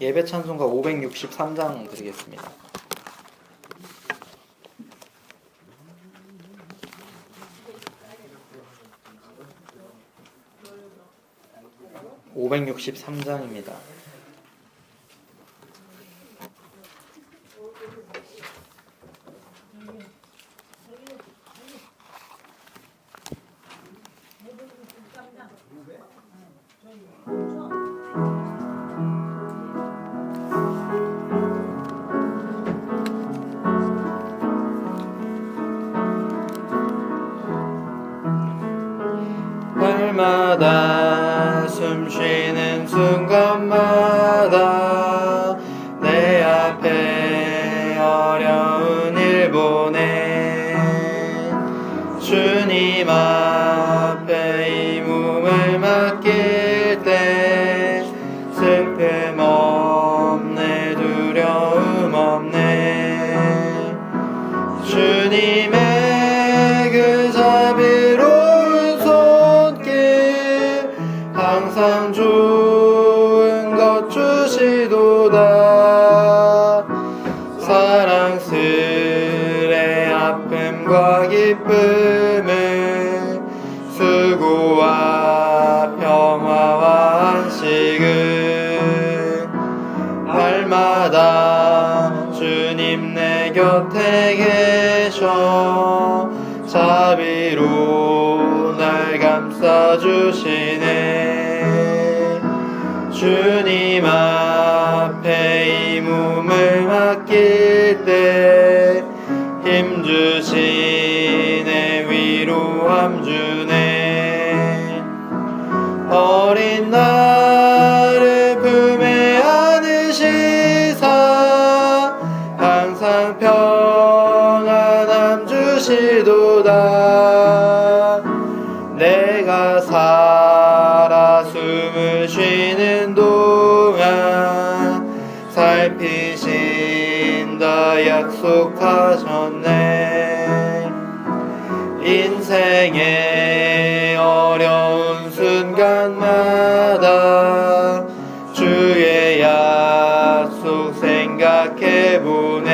예배 찬송가 563장 드리겠습니다. (563장입니다) 날마다 숨쉬는 순간마다 내 앞에 어려운 일 보내 주님 앞에 이 몸을 맡길 때 슬픔 없네 두려움 없네 주님의 그 자비로운 손길 항상 좋은 것 주시도다 사랑스레 아픔과 기쁨을 수고와 평화와 안식을 날마다 주님 내 곁에 계셔 자비로 날 감싸주시네 주님 앞에 이 몸을 맡길 때 힘주시네 위로함 주네 어린 나를 품에 안으시사 항상 평안함 주시도다 내가 살아 숨을 쉬는 동안 살피신다 약속하셨네 인생의 어려운 순간마다 주의 약속 생각해보네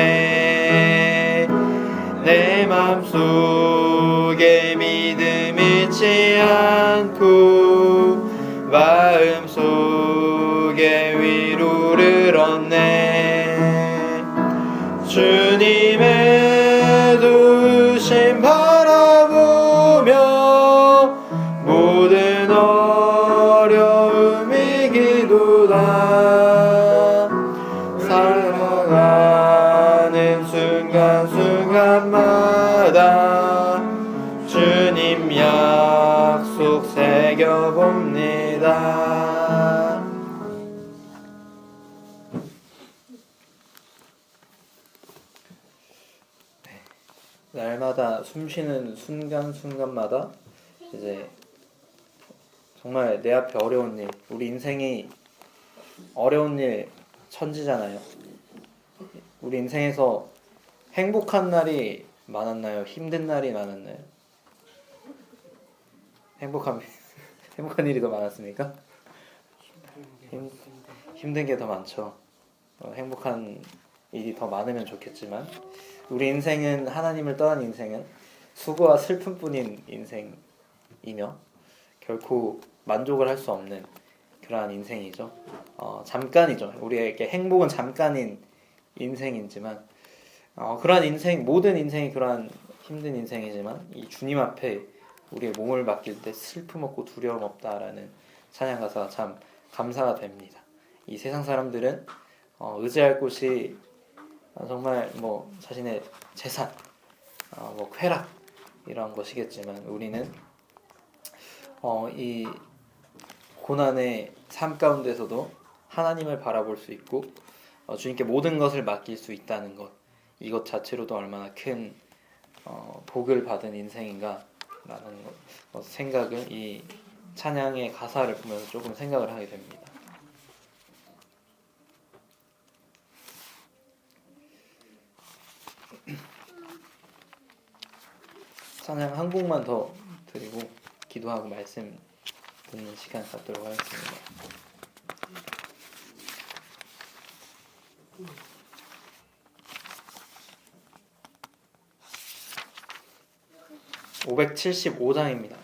내 맘속에 믿음 잃지 않고 마음속에 위로를 얻네 주님의 도우심 바라보며 모든 어려움 이기도다 살아가는 순간순간마다 주님 약속 새겨봅니다. 날마다 숨쉬는 순간순간마다 이제 정말 내 앞에 어려운 일, 우리 인생이 어려운 일 천지잖아요. 우리 인생에서 행복한 날이 많았나요? 힘든 날이 많았나요? 행복한 일이 더 많았습니까? 힘든 게 더 많죠. 행복한 일이 더 많으면 좋겠지만 우리 인생은 하나님을 떠난 인생은 수고와 슬픔뿐인 인생이며 결코 만족을 할 수 없는 그러한 인생이죠. 잠깐이죠. 우리에게 행복은 잠깐인 인생이지만 그러한 인생, 모든 인생이 그러한 힘든 인생이지만 이 주님 앞에 우리의 몸을 맡길 때 슬픔 없고 두려움 없다라는 찬양 가사가 참 감사가 됩니다. 이 세상 사람들은 의지할 곳이 정말 자신의 재산, 쾌락 이런 것이겠지만 우리는 이 고난의 삶 가운데서도 하나님을 바라볼 수 있고 주님께 모든 것을 맡길 수 있다는 것, 이것 자체로도 얼마나 큰 복을 받은 인생인가 라는 생각을 이 찬양의 가사를 보면서 조금 생각을 하게 됩니다. 찬양 한 곡만 더 드리고 기도하고 말씀 듣는 시간 갖도록 하겠습니다. 575장입니다.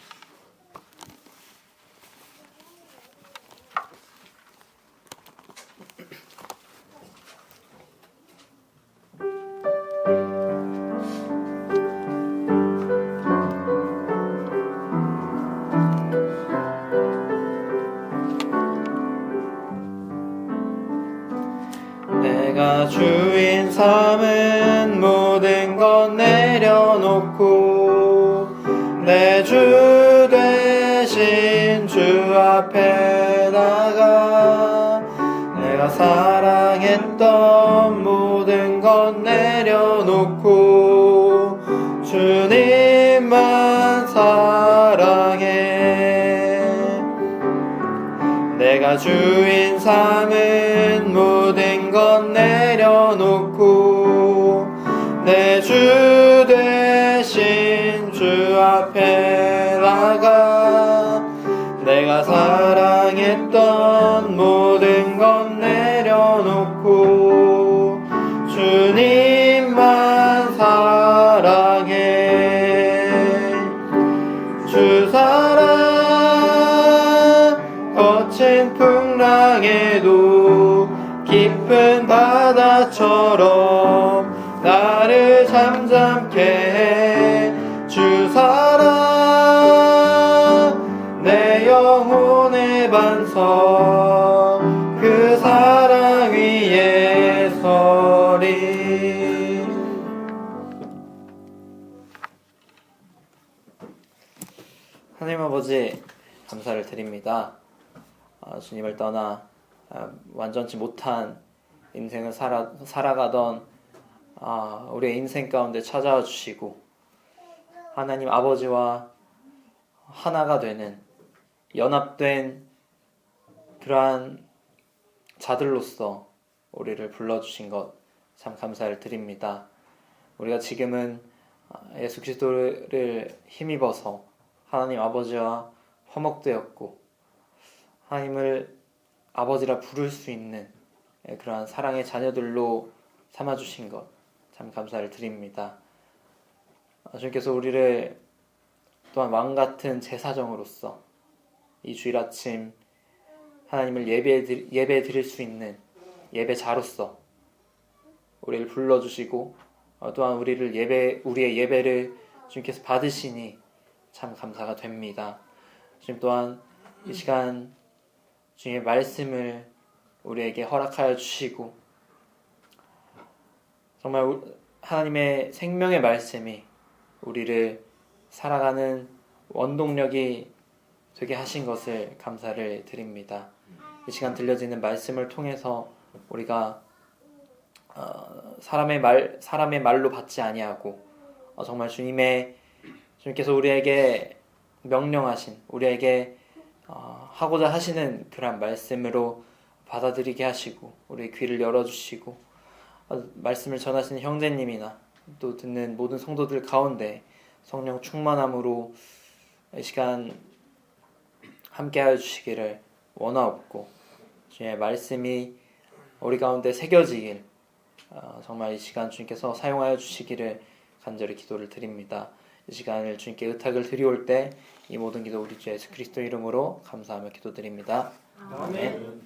내가 주인 삼은 모든 것 내려놓고 내 주 되신 주 앞에 나가 내가 사랑했던 모든 것 내려놓고 주님만 사랑해. 내가 주인 삼은 모든 것 내려놓고 내 주 되신 주 앞에 나가 내가 사랑했던 모든 것 내려놓고 주님만 사랑해. 주 사랑 거친 풍랑에도 깊은 바다처럼 나를 잠잠케 해. 주 사랑 내 영혼의 반석 그 사랑 위에 서리. 하나님 아버지 감사를 드립니다. 주님을 떠나 완전치 못한 인생을 살아가던 우리의 인생 가운데 찾아와 주시고 하나님 아버지와 하나가 되는 연합된 그러한 자들로서 우리를 불러주신 것 참 감사를 드립니다. 우리가 지금은 예수 그리스도를 힘입어서 하나님 아버지와 화목되었고 하나님을 아버지라 부를 수 있는 그러한 사랑의 자녀들로 삼아주신 것 참 감사를 드립니다. 주님께서 우리를 또한 왕같은 제사장으로서 이 주일 아침 하나님을 예배 드릴 수 있는 예배자로서 우리를 불러주시고 또한 우리의 예배를 주님께서 받으시니 참 감사가 됩니다. 주님 또한 이 시간 주님의 말씀을 우리에게 허락하여 주시고 정말 하나님의 생명의 말씀이 우리를 살아가는 원동력이 되게 하신 것을 감사를 드립니다. 이 시간 들려지는 말씀을 통해서 우리가 사람의 말로 받지 아니하고 정말 주님께서 우리에게 명령하신 우리에게 하고자 하시는 그런 말씀으로 받아들이게 하시고 우리의 귀를 열어주시고 말씀을 전하시는 형제님이나 또 듣는 모든 성도들 가운데 성령 충만함으로 이 시간 함께하여 주시기를 원하옵고 주님의 말씀이 우리 가운데 새겨지길 정말 이 시간 주님께서 사용하여 주시기를 간절히 기도를 드립니다. 이 시간을 주님께 의탁을 드리올 때 이 모든 기도 우리 주 예수 그리스도 이름으로 감사하며 기도드립니다. 아멘.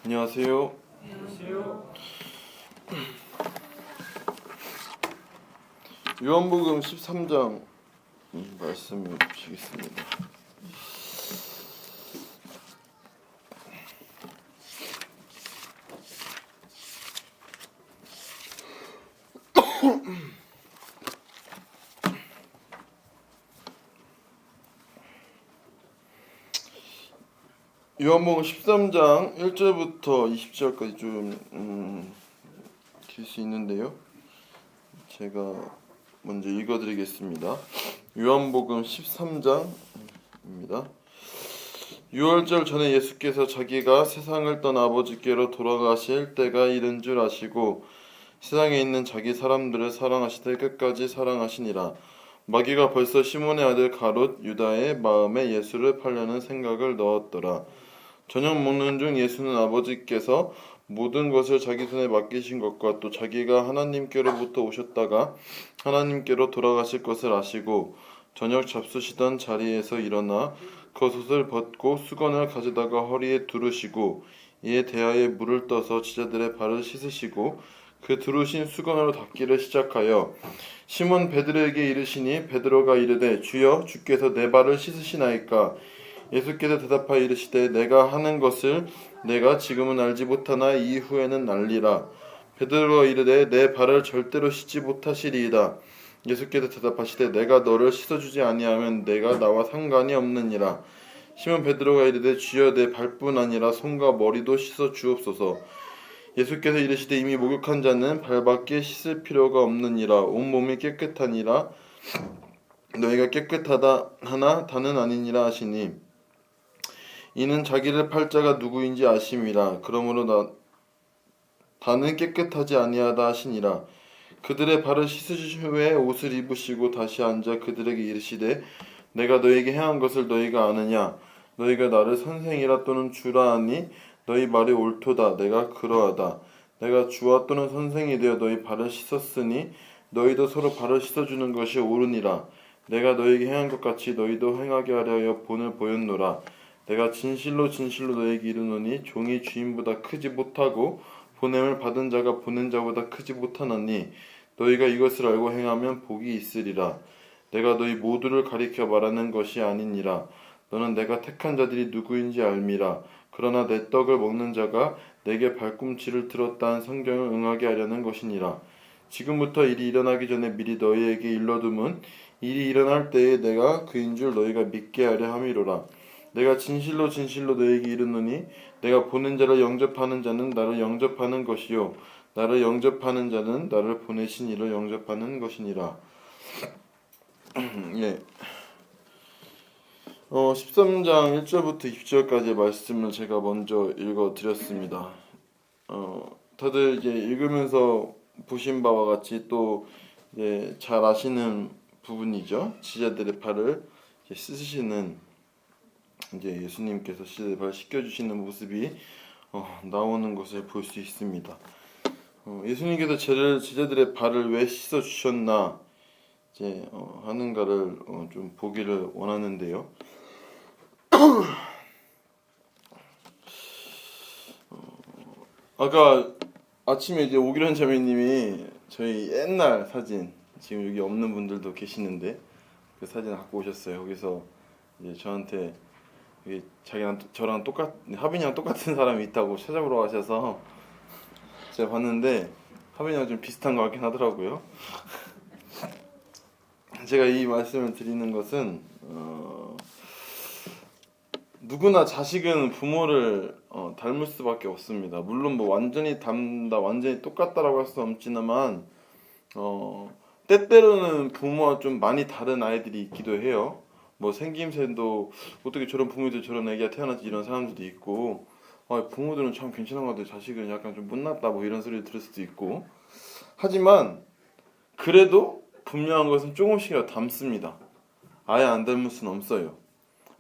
안녕하세요. 요한복음 13장 말씀을 보시겠습니다. 요한복음 13장 1절부터 20절까지 좀 길 수 있는데요. 제가 먼저 읽어드리겠습니다. 요한복음 13장입니다. 유월절 전에 예수께서 자기가 세상을 떠나 아버지께로 돌아가실 때가 이른 줄 아시고 세상에 있는 자기 사람들을 사랑하시되 끝까지 사랑하시니라. 마귀가 벌써 시몬의 아들 가롯 유다의 마음에 예수를 팔려는 생각을 넣었더라. 저녁 먹는 중 예수는 아버지께서 모든 것을 자기 손에 맡기신 것과 또 자기가 하나님께로부터 오셨다가 하나님께로 돌아가실 것을 아시고 저녁 잡수시던 자리에서 일어나 겉옷을 벗고 수건을 가져다가 허리에 두르시고 이에 대하에 물을 떠서 제자들의 발을 씻으시고 그 두르신 수건으로 닦기를 시작하여 시몬 베드로에게 이르시니 베드로가 이르되 주여 주께서 내 발을 씻으시나이까. 예수께서 대답하여 이르시되 내가 하는 것을 내가 지금은 알지 못하나 이후에는 알리라. 베드로가 이르되 내 발을 절대로 씻지 못하시리이다. 예수께서 대답하시되 내가 너를 씻어주지 아니하면 내가 나와 상관이 없느니라. 시몬 베드로가 이르되 주여 내 발뿐 아니라 손과 머리도 씻어 주옵소서. 예수께서 이르시되 이미 목욕한 자는 발밖에 씻을 필요가 없느니라. 온 몸이 깨끗하니라. 너희가 깨끗하다 하나 다는 아니니라 하시니 이는 자기를 팔 자가 누구인지 아심이라. 그러므로 다는 깨끗하지 아니하다 하시니라. 그들의 발을 씻으신 후에 옷을 입으시고 다시 앉아 그들에게 이르시되 내가 너희에게 행한 것을 너희가 아느냐. 너희가 나를 선생이라 또는 주라 하니 너희 말이 옳도다. 내가 그러하다. 내가 주와 또는 선생이 되어 너희 발을 씻었으니 너희도 서로 발을 씻어주는 것이 옳으니라. 내가 너희에게 행한 것 같이 너희도 행하게 하려 본을 보였노라. 내가 진실로 진실로 너희에게 이르노니 종이 주인보다 크지 못하고 보냄을 받은 자가 보낸 자보다 크지 못하나니 너희가 이것을 알고 행하면 복이 있으리라. 내가 너희 모두를 가리켜 말하는 것이 아니니라. 너는 내가 택한 자들이 누구인지 알미라. 그러나 내 떡을 먹는 자가 내게 발꿈치를 들었다는 성경을 응하게 하려는 것이니라. 지금부터 일이 일어나기 전에 미리 너희에게 일러둠은 일이 일어날 때에 내가 그인 줄 너희가 믿게 하려 함이로라. 내가 진실로 진실로 너희에게 이르노니 내가 보낸 자를 영접하는 자는 나를 영접하는 것이요 나를 영접하는 자는 나를 보내신 이를 영접하는 것이니라. 예. 13장 1절부터 20절까지의 말씀을 제가 먼저 읽어 드렸습니다. 다들 이제 읽으면서 보신 바와 같이 또 이제 잘 아시는 부분이죠. 지자들의 발을 이제 씻으시는 이제 예수님께서 지자들의 발을 씻겨주시는 모습이 나오는 것을 볼 수 있습니다. 예수님께서 제자들의 발을 왜 씻어 주셨나 이제 하는가를 좀 보기를 원하는데요. 아까 아침에 이제 오기란 자매님이 저희 옛날 사진 지금 여기 없는 분들도 계시는데 그 사진 갖고 오셨어요. 거기서 이제 저한테 자기랑 저랑 하빈이랑 똑같은 사람이 있다고 찾아보러 가셔서 제가 봤는데 하빈이랑 좀 비슷한 것 같긴 하더라고요. 제가 이 말씀을 드리는 것은 누구나 자식은 부모를 닮을 수밖에 없습니다. 물론 뭐 완전히 완전히 똑같다라고 할 수는 없지만 때때로는 부모와 좀 많이 다른 아이들이 있기도 해요. 뭐 생김새도 어떻게 저런 부모들 저런 애기가 태어났지 이런 사람들도 있고 부모들은 참 괜찮은 것 같아요. 자식은 약간 좀 못났다 뭐 이런 소리를 들을 수도 있고 하지만 그래도 분명한 것은 조금씩이라도 닮습니다. 아예 안 닮을 수는 없어요.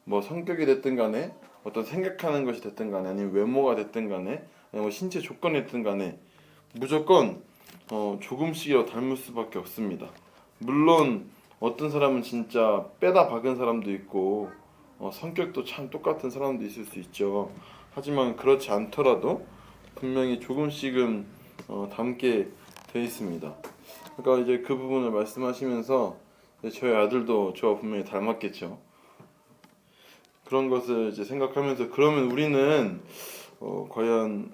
뭐 성격이 됐든 간에 어떤 생각하는 것이 됐든 간에 아니면 외모가 됐든 간에 아니면 뭐 신체 조건이 됐든 간에 무조건 조금씩이라도 닮을 수밖에 없습니다. 물론 어떤 사람은 진짜 빼다 박은 사람도 있고 성격도 참 똑같은 사람도 있을 수 있죠. 하지만 그렇지 않더라도 분명히 조금씩은 닮게 돼 있습니다. 그러니까 이제 그 부분을 말씀하시면서 저희 아들도 저와 분명히 닮았겠죠. 그런 것을 이제 생각하면서 그러면 우리는 과연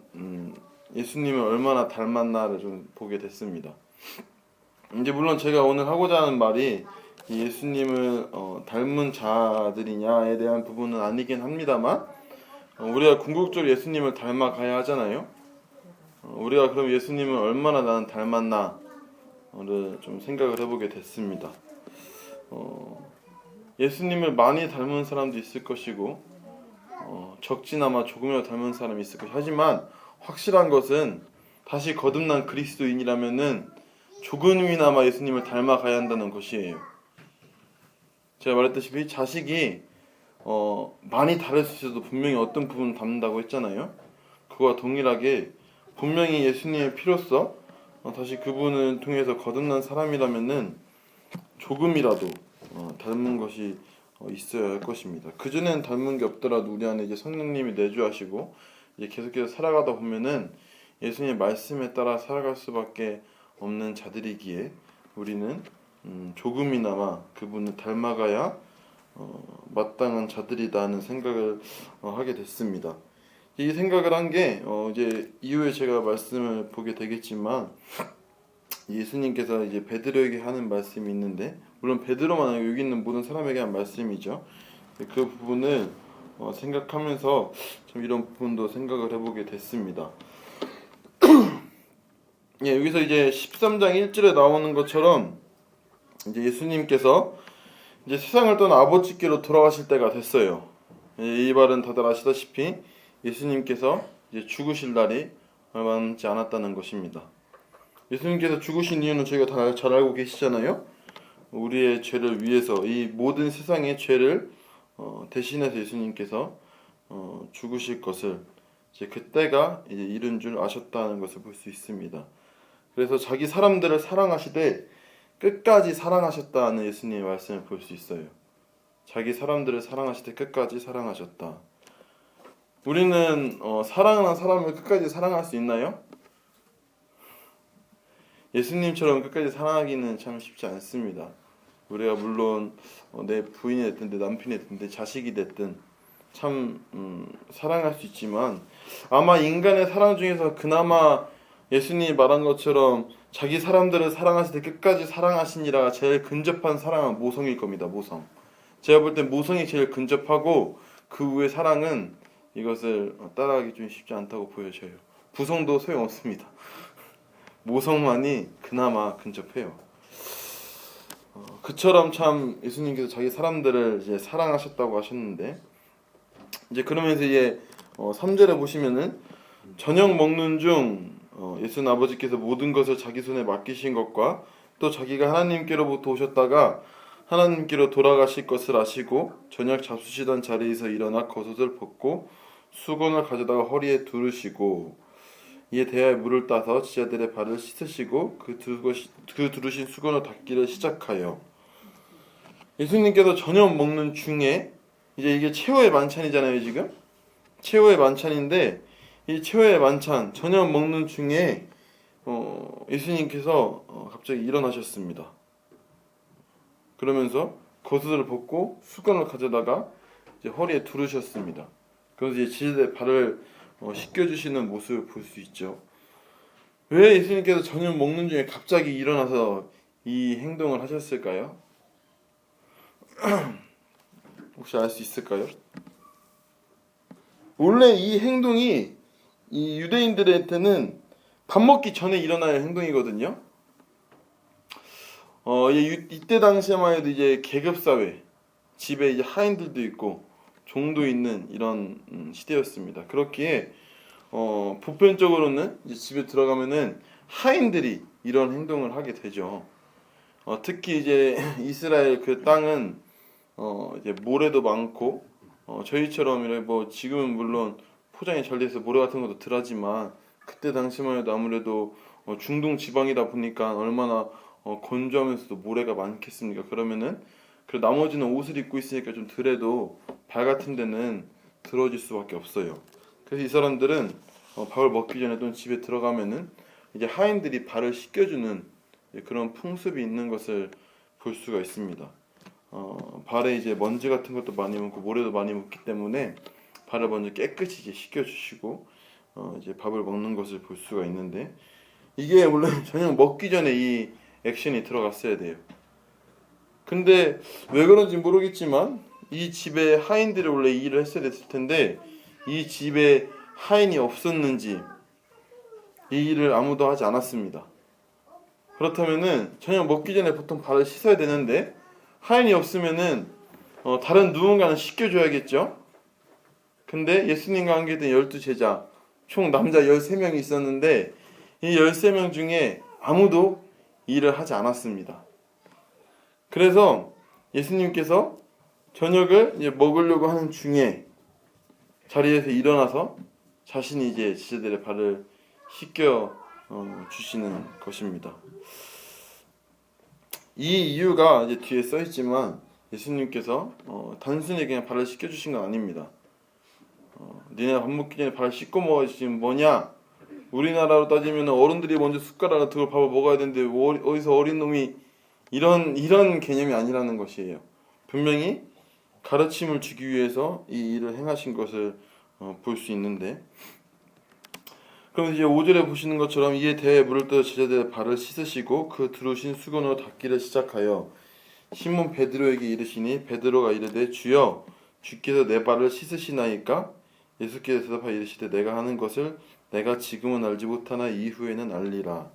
예수님을 얼마나 닮았나를 좀 보게 됐습니다. 이제 물론 제가 오늘 하고자 하는 말이 예수님을 닮은 자들이냐에 대한 부분은 아니긴 합니다만 우리가 궁극적으로 예수님을 닮아가야 하잖아요. 우리가 그럼 예수님을 얼마나 나는 닮았나를 좀 생각을 해보게 됐습니다. 예수님을 많이 닮은 사람도 있을 것이고 적지나마 조금이라도 닮은 사람이 있을 것이 하지만 확실한 것은 다시 거듭난 그리스도인이라면은 조금이나마 예수님을 닮아가야 한다는 것이에요. 제가 말했다시피 자식이 많이 다를 수 있어도 분명히 어떤 부분을 닮는다고 했잖아요. 그와 동일하게 분명히 예수님의 피로써 다시 그분을 통해서 거듭난 사람이라면은 조금이라도 닮은 것이 있어야 할 것입니다. 그전엔 닮은 게 없더라도 우리 안에 이제 성령님이 내주하시고 이제 계속해서 살아가다 보면은 예수님의 말씀에 따라 살아갈 수밖에 없는 자들이기에 우리는 조금이나마 그분을 닮아가야 마땅한 자들이다는 생각을 하게 됐습니다. 이 생각을 한 게 이제 이후에 제가 말씀을 보게 되겠지만 예수님께서 이제 베드로에게 하는 말씀이 있는데 물론 베드로만 아니고 여기 있는 모든 사람에게 한 말씀이죠. 그 부분을 생각하면서 좀 이런 부분도 생각을 해보게 됐습니다. 예, 여기서 이제 13장 1절에 나오는 것처럼 이제 예수님께서 이제 세상을 떠나 아버지께로 돌아가실 때가 됐어요. 이 말은 다들 아시다시피 예수님께서 이제 죽으실 날이 얼마 남지 않았다는 것입니다. 예수님께서 죽으신 이유는 저희가 다 잘 알고 계시잖아요. 우리의 죄를 위해서 이 모든 세상의 죄를 대신해서 예수님께서 죽으실 것을 이제 그때가 이제 이른 줄 아셨다는 것을 볼 수 있습니다. 그래서 자기 사람들을 사랑하시되 끝까지 사랑하셨다는 예수님의 말씀을 볼 수 있어요. 자기 사람들을 사랑하시되 끝까지 사랑하셨다. 우리는 사랑하는 사람을 끝까지 사랑할 수 있나요? 예수님처럼 끝까지 사랑하기는 참 쉽지 않습니다. 우리가 물론 내 부인이 됐든 내 남편이 됐든 내 자식이 됐든 참 사랑할 수 있지만 아마 인간의 사랑 중에서 그나마 예수님이 말한 것처럼 자기 사람들을 사랑하실 때 끝까지 사랑하시니라 제일 근접한 사랑은 모성일 겁니다. 모성. 제가 볼 때 모성이 제일 근접하고 그 후의 사랑은 이것을 따라하기 좀 쉽지 않다고 보여져요. 부성도 소용없습니다. 모성만이 그나마 근접해요. 그처럼 참 예수님께서 자기 사람들을 이제 사랑하셨다고 하셨는데 이제 그러면서 이제 3절에 보시면은 저녁 먹는 중 예수는 아버지께서 모든 것을 자기 손에 맡기신 것과 또 자기가 하나님께로부터 오셨다가 하나님께로 돌아가실 것을 아시고 저녁 잡수시던 자리에서 일어나 겉옷을 벗고 수건을 가져다가 허리에 두르시고 이에 대하여 물을 따서 지자들의 발을 씻으시고 그 두르신 수건을 닦기를 시작하여 예수님께서 저녁 먹는 중에 이제 이게 최후의 만찬이잖아요. 지금 최후의 만찬인데 이 최후의 만찬 저녁 먹는 중에 예수님께서 갑자기 일어나셨습니다. 그러면서 겉옷을 벗고 수건을 가져다가 이제 허리에 두르셨습니다. 그래서 이제 지자들의 발을 씻겨주시는 모습을 볼 수 있죠. 왜 예수님께서 저녁 먹는 중에 갑자기 일어나서 이 행동을 하셨을까요? 혹시 알 수 있을까요? 원래 이 행동이 이 유대인들한테는 밥 먹기 전에 일어나야 할 행동이거든요. 이때 당시에만 해도 이제 계급사회, 집에 이제 하인들도 있고 종도 있는 이런 시대였습니다. 그렇기에 보편적으로는 이제 집에 들어가면은 하인들이 이런 행동을 하게 되죠. 특히 이제 이스라엘 그 땅은 이제 모래도 많고 저희처럼 이렇게 뭐 지금은 물론 포장이 잘 돼서 모래 같은 것도 덜하지만 그때 당시만 해도 아무래도 중동 지방이다 보니까 얼마나 건조하면서도 모래가 많겠습니까? 그러면은 그 나머지는 옷을 입고 있으니까 좀 덜해도 발 같은 데는 더러워질 수밖에 없어요. 그래서 이 사람들은 밥을 먹기 전에 또는 집에 들어가면은 이제 하인들이 발을 씻겨주는 그런 풍습이 있는 것을 볼 수가 있습니다. 발에 이제 먼지 같은 것도 많이 묻고 모래도 많이 묻기 때문에 발을 먼저 깨끗이 이제 씻겨주시고 이제 밥을 먹는 것을 볼 수가 있는데 이게 물론 저녁 먹기 전에 이 액션이 들어갔어야 돼요. 근데 왜 그런지 모르겠지만 이 집에 하인들이 원래 이 일을 했어야 됐을 텐데 이 집에 하인이 없었는지 이 일을 아무도 하지 않았습니다. 그렇다면은 저녁 먹기 전에 보통 발을 씻어야 되는데 하인이 없으면은 다른 누군가는 씻겨줘야겠죠. 근데 예수님과 함께 했던 12제자, 총 남자 13명이 있었는데 이 13명 중에 아무도 일을 하지 않았습니다. 그래서 예수님께서 저녁을 이제 먹으려고 하는 중에 자리에서 일어나서 자신이 이제 제자들의 발을 씻겨 주시는 것입니다. 이 이유가 이제 뒤에 써 있지만 예수님께서 단순히 그냥 발을 씻겨 주신 건 아닙니다. 니네 밥 먹기 전에 발 씻고 먹어야지 뭐냐? 우리나라로 따지면 어른들이 먼저 숟가락을 들고 밥을 먹어야 되는데 어디서 어린 놈이 이런 개념이 아니라는 것이에요. 분명히 가르침을 주기 위해서 이 일을 행하신 것을 볼 수 있는데, 그럼 이제 5절에 보시는 것처럼 이에 대해 물을 떠 제자들의 발을 씻으시고 그 두르신 수건으로 닦기를 시작하여 시몬 베드로에게 이르시니 베드로가 이르되 주여 주께서 내 발을 씻으시나이까? 예수께서 대답하여 이르시되 내가 하는 것을 내가 지금은 알지 못하나 이후에는 알리라.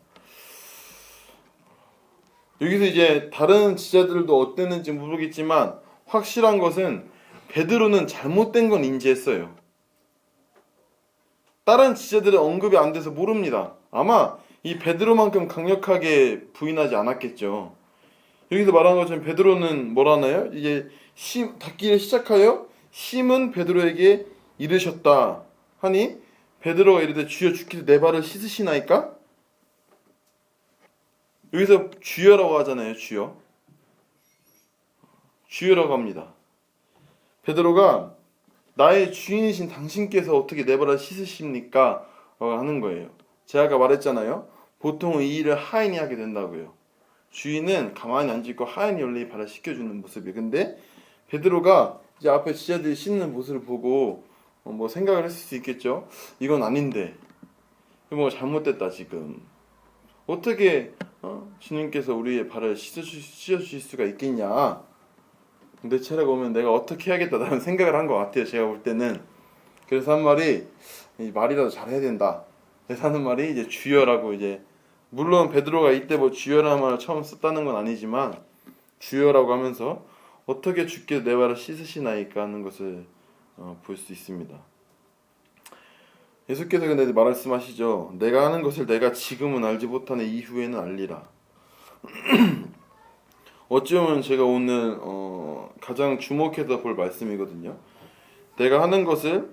여기서 이제 다른 지자들도 어땠는지 모르겠지만 확실한 것은 베드로는 잘못된 건 인지했어요. 다른 지자들은 언급이 안 돼서 모릅니다. 아마 이 베드로만큼 강력하게 부인하지 않았겠죠. 여기서 말하는 것처럼 베드로는 뭐라나요? 이제 닦기를 시작하여 시몬 베드로에게 이르셨다 하니 베드로가 이르되 주여 주께서 내 발을 씻으시나이까? 여기서 주여라고 하잖아요. 주여라고 합니다. 베드로가 나의 주인이신 당신께서 어떻게 내 발을 씻으십니까? 하는 거예요. 제가 아까 말했잖아요. 보통은 이 일을 하인이 하게 된다고요. 주인은 가만히 앉아있고 하인이 원래 이 발을 씻겨주는 모습이에요. 근데 베드로가 이제 앞에 지자들이 씻는 모습을 보고 뭐 생각을 했을 수 있겠죠. 이건 아닌데, 이거 잘못됐다 지금. 어떻게 주님께서 우리의 발을 씻어주실 수가 있겠냐? 내 차례가 오면 내가 어떻게 해야겠다라는 생각을 한 것 같아요. 제가 볼 때는. 그래서 한 말이 말이라도 잘해야 된다. 그래서 하는 말이 이제 주여라고, 이제 물론 베드로가 이때 뭐 주여라는 말을 처음 썼다는 건 아니지만 주여라고 하면서 어떻게 주께서 내 발을 씻으시나이까 하는 것을 볼 수 있습니다. 예수께서 근데 말씀하시죠. 내가 하는 것을 내가 지금은 알지 못하는 이후에는 알리라. 어찌보면 제가 오늘 가장 주목해서 볼 말씀이거든요. 내가 하는 것을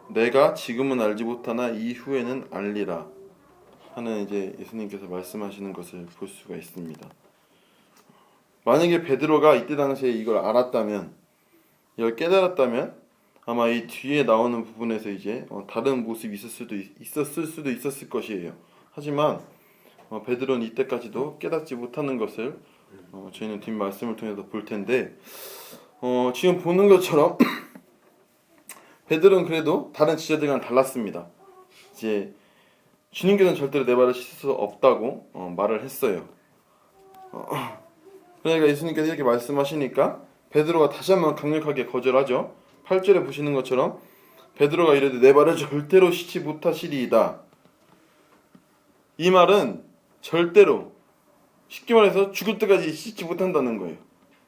내가 지금은 알지 못하나 이후에는 알리라 하는 이제 예수님께서 말씀하시는 것을 볼 수가 있습니다. 만약에 베드로가 이때 당시에 이걸 알았다면, 이걸 깨달았다면 아마 이 뒤에 나오는 부분에서 이제 다른 모습이 있었을 수도 있었을 것이에요. 하지만 베드로는 이때까지도 깨닫지 못하는 것을 저희는 뒷 말씀을 통해서 볼 텐데, 지금 보는 것처럼 베드로는 그래도 다른 지자들과는 달랐습니다. 이제 주님께서는 절대로 내 발을 씻을 수 없다고 말을 했어요. 그러니까 예수님께서 이렇게 말씀하시니까 베드로가 다시 한번 강력하게 거절하죠. 8절에 보시는 것처럼 베드로가 이르되 내 발을 절대로 씻지 못하시리이다. 이 말은 절대로, 쉽게 말해서 죽을 때까지 씻지 못한다는 거예요.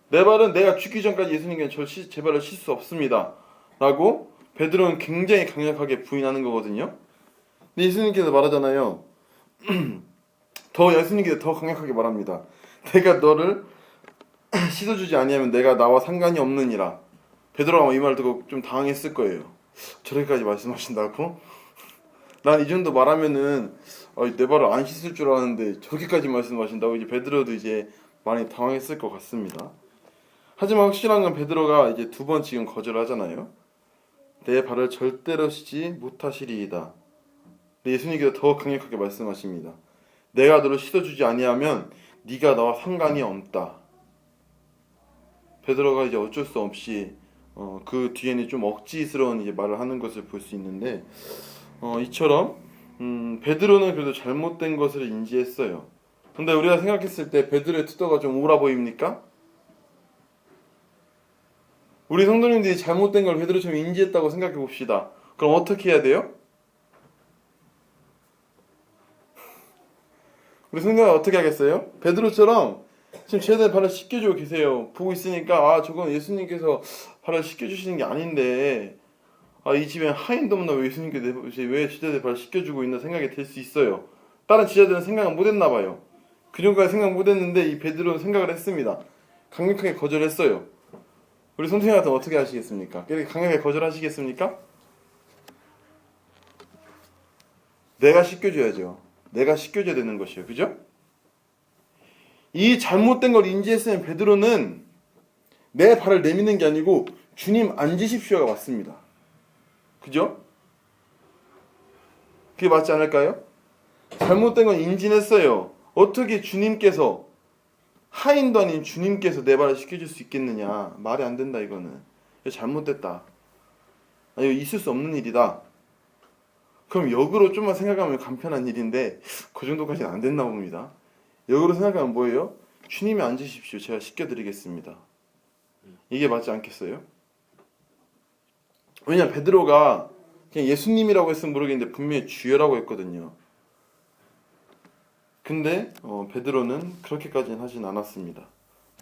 내 발은 내가 죽기 전까지 예수님께서 제 발을 씻을 수 없습니다 라고 베드로는 굉장히 강력하게 부인하는 거거든요. 근데 예수님께서 말하잖아요. 예수님께서 더 강력하게 말합니다. 내가 너를 씻어주지 아니하면 내가 나와 상관이 없느니라. 베드로가 이 말 듣고 좀 당황했을 거예요. 저렇게까지 말씀하신다고? 난 이 정도 말하면은 내 발을 안 씻을 줄 알았는데 저렇게까지 말씀하신다고? 이제 베드로도 이제 많이 당황했을 것 같습니다. 하지만 확실한 건 베드로가 이제 두 번 지금 거절하잖아요. 내 발을 절대로 씻지 못하시리이다. 예수님께서 더 강력하게 말씀하십니다. 내가 너를 씻어주지 아니하면 네가 나와 상관이 없다. 베드로가 이제 어쩔 수 없이 그 뒤에는 좀 억지스러운 이제 말을 하는 것을 볼 수 있는데, 이처럼 베드로는 그래도 잘못된 것을 인지했어요. 근데 우리가 생각했을 때 베드로의 태도가 좀 우울해 보입니까? 우리 성도님들이 잘못된 걸 베드로처럼 인지했다고 생각해 봅시다. 그럼 어떻게 해야 돼요? 우리 성도가 어떻게 하겠어요? 베드로처럼 지금 제자들 발을 씻겨주고 계세요. 보고 있으니까 저건 예수님께서 발을 씻겨주시는 게 아닌데 아, 이 집엔 하인도 없나 왜 예수님께 왜 제자들 발 씻겨주고 있나 생각이 들 수 있어요. 다른 제자들은 생각을 못했나 봐요. 그 정도까지 생각 못했는데 이 베드로는 생각을 했습니다. 강력하게 거절했어요. 우리 선생님 같으면 어떻게 하시겠습니까? 이렇게 강하게 거절하시겠습니까? 내가 씻겨줘야죠. 내가 씻겨줘야 되는 것이에요. 그죠? 이 잘못된 걸 인지했으면 베드로는 내 발을 내미는 게 아니고 주님 앉으십시오가 맞습니다. 그죠? 그게 맞지 않을까요? 잘못된 건 인지했어요. 어떻게 주님께서 하인도 아닌 주님께서 내 발을 씻겨줄 수 있겠느냐. 말이 안 된다 이거는. 이거 잘못됐다. 이거 있을 수 없는 일이다. 그럼 역으로 좀만 생각하면 간편한 일인데 그 정도까지는 안 됐나 봅니다. 역으로 생각하면 뭐예요? 주님이 앉으십시오. 제가 씻겨드리겠습니다. 이게 맞지 않겠어요? 왜냐면 베드로가 그냥 예수님이라고 했으면 모르겠는데 분명히 주여라고 했거든요. 근데 베드로는 그렇게까지는 하진 않았습니다.